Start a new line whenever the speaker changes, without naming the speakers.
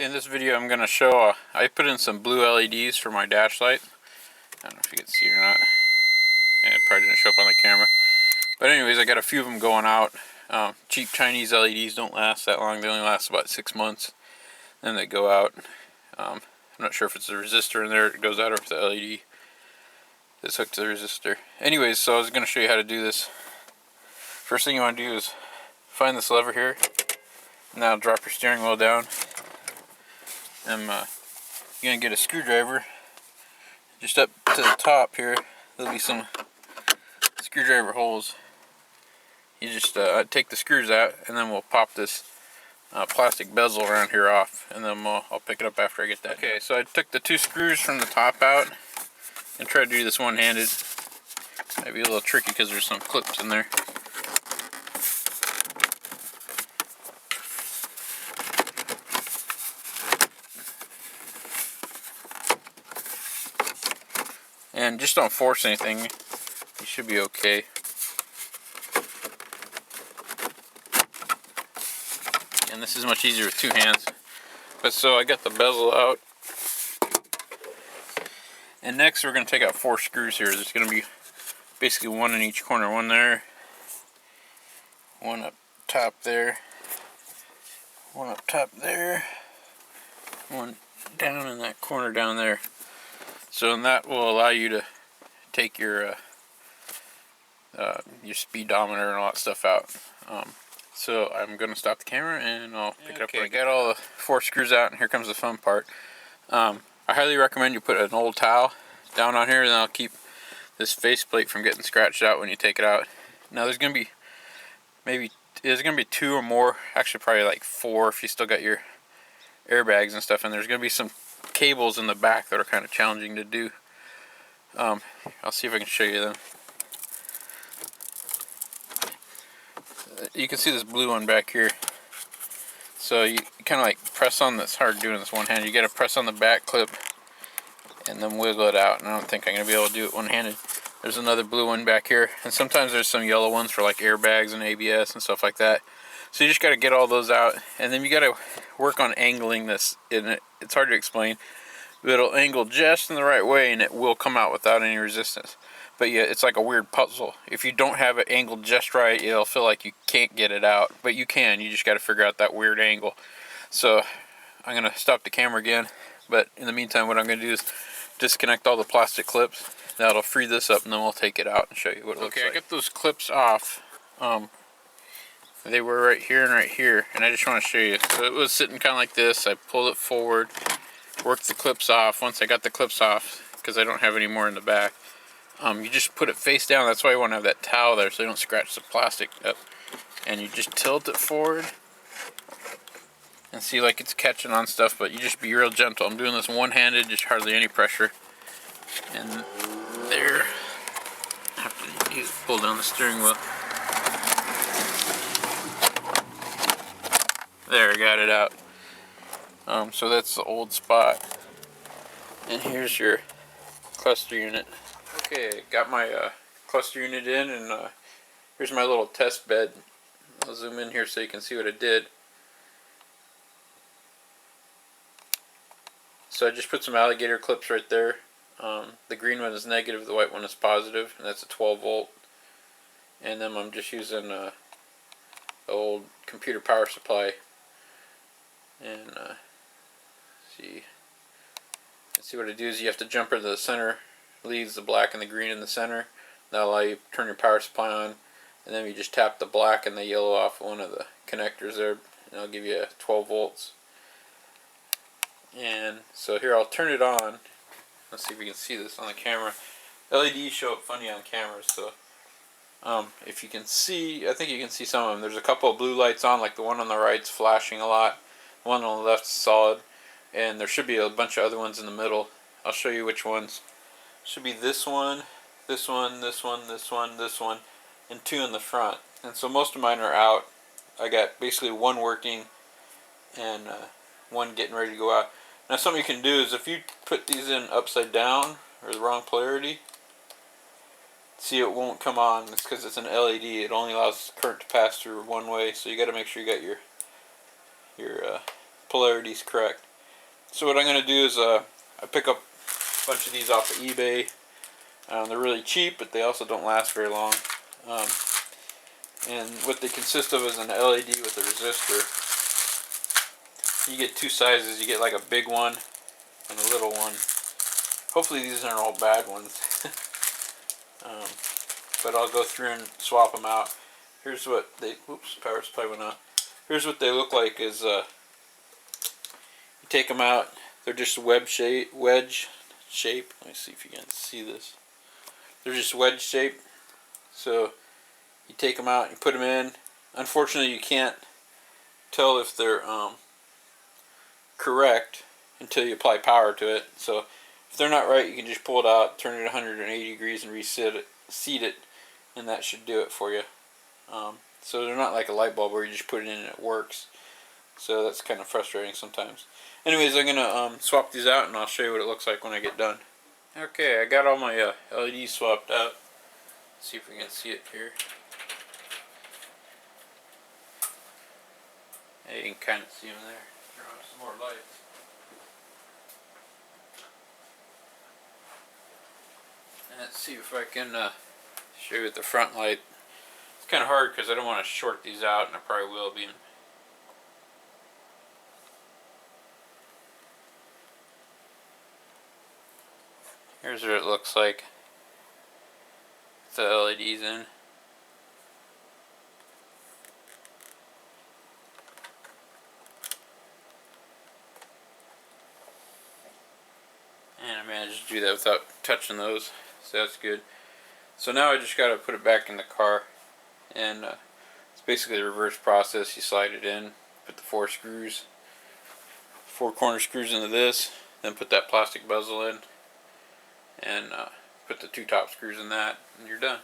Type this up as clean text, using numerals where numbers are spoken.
In this video I'm going to show, I put in some blue LEDs for my dash light. I don't know if you can see it or not. And it probably didn't show up on the camera. But anyways, I got a few of them going out. Cheap Chinese LEDs don't last that long. They only last about 6 months. Then they go out. I'm not sure if it's the resistor in there it goes out or if the LED is hooked to the resistor. Anyways, so I was going to show you how to do this. First thing you want to do is find this lever here. Now drop your steering wheel down. You're going to get a screwdriver. Just up to the top here, there'll be some screwdriver holes. You just take the screws out, and then we'll pop this plastic bezel around here off, and then I'll pick it up after I get that. Okay, so I took the 2 screws from the top out and tried to do this one-handed. Might be a little tricky because there's some clips in there. And just don't force anything, you should be okay. And this is much easier with 2 hands. But so I got the bezel out. And next we're going to take out 4 screws here. There's going to be basically 1 in each corner. 1 there, 1 up top there, 1 up top there, 1 down in that corner down there. So and that will allow you to take your speedometer and all that stuff out. So I'm going to stop the camera and I'll pick it up. Okay, I got all the 4 screws out, and here comes the fun part. I highly recommend you put an old towel down on here, and that'll keep this faceplate from getting scratched out when you take it out. Now there's going to be 2 or more, actually probably like 4 if you still got your airbags and stuff, and there's going to be some cables in the back that are kind of challenging to do. I'll see if I can show you them. You can see this blue one back here. So you kind of like press on this, hard doing this one hand. You got to press on the back clip and then wiggle it out. And I don't think I'm going to be able to do it one handed. There's another blue one back here, and sometimes there's some yellow ones for like airbags and ABS and stuff like that. So you just got to get all those out, and then you got to work on angling this. It's hard to explain, but it'll angle just in the right way, and it will come out without any resistance. But yeah, it's like a weird puzzle. If you don't have it angled just right, it'll feel like you can't get it out, but you can. You just got to figure out that weird angle. So I'm gonna stop the camera again, but in the meantime, what I'm gonna do is disconnect all the plastic clips. That'll free this up, and then we'll take it out and show you what it looks like. Okay, I got those clips off. They were right here and right here, and I just want to show you. So it was sitting kind of like this. I pulled it forward, worked the clips off. Once I got the clips off, because I don't have any more in the back, you just put it face down. That's why you want to have that towel there so you don't scratch the plastic up. And you just tilt it forward and see like it's catching on stuff, but you just be real gentle. I'm doing this one-handed, just hardly any pressure. And there, I have to pull down the steering wheel. There, I got it out. So that's the old spot. And here's your cluster unit. Okay, got my cluster unit in, and here's my little test bed. I'll zoom in here so you can see what it did. So I just put some alligator clips right there. The green one is negative, the white one is positive, and that's a 12 volt. And then I'm just using an old computer power supply. And see what it do is you have to jumper the center leads, the black and the green in the center. That'll allow you to turn your power supply on, and then you just tap the black and the yellow off one of the connectors there, and it'll give you 12 volts. And so here I'll turn it on. Let's see if we can see this on the camera. LEDs show up funny on cameras, so if you can see, I think you can see some of them. There's a couple of blue lights on, like the one on the right's flashing a lot. The one on the left's solid, and there should be a bunch of other ones in the middle. I'll show you which ones. Should be this one, this one, this one, this one, this one, and 2 in the front. And so most of mine are out. I got basically 1 working and 1 getting ready to go out. Now something you can do is if you put these in upside down or the wrong polarity, see it won't come on. It's because it's an LED. It only allows current to pass through one way, so you got to make sure you got your polarities correct. So what I'm going to do is I pick up a bunch of these off of eBay. They're really cheap, but they also don't last very long. And what they consist of is an LED with a resistor. You get two sizes. You get like a big one and a little one. Hopefully these aren't all bad ones. But I'll go through and swap them out. Here's what they, oops, power supply went out. Here's what they look like is, you take them out, they're just wedge shape. Let me see if you can see this. They're just wedge shape. So you take them out, you put them in. Unfortunately, you can't tell if they're correct until you apply power to it. So if they're not right, you can just pull it out, turn it 180 degrees and seat it, and that should do it for you. So they're not like a light bulb where you just put it in and it works. So that's kind of frustrating sometimes. Anyways, I'm going to swap these out and I'll show you what it looks like when I get done. Okay, I got all my LEDs swapped out. Let's see if we can see it here. Yeah, you can kind of see them there. Turn on some more lights. And let's see if I can show you with the front light. It's kind of hard because I don't want to short these out, and I probably will be. Here's what it looks like with the LEDs in. And I managed to do that without touching those, so that's good. So now I just got to put it back in the car, and it's basically the reverse process. You slide it in, put the four corner screws into this, then put that plastic bezel in, and put the two top screws in that, and you're done.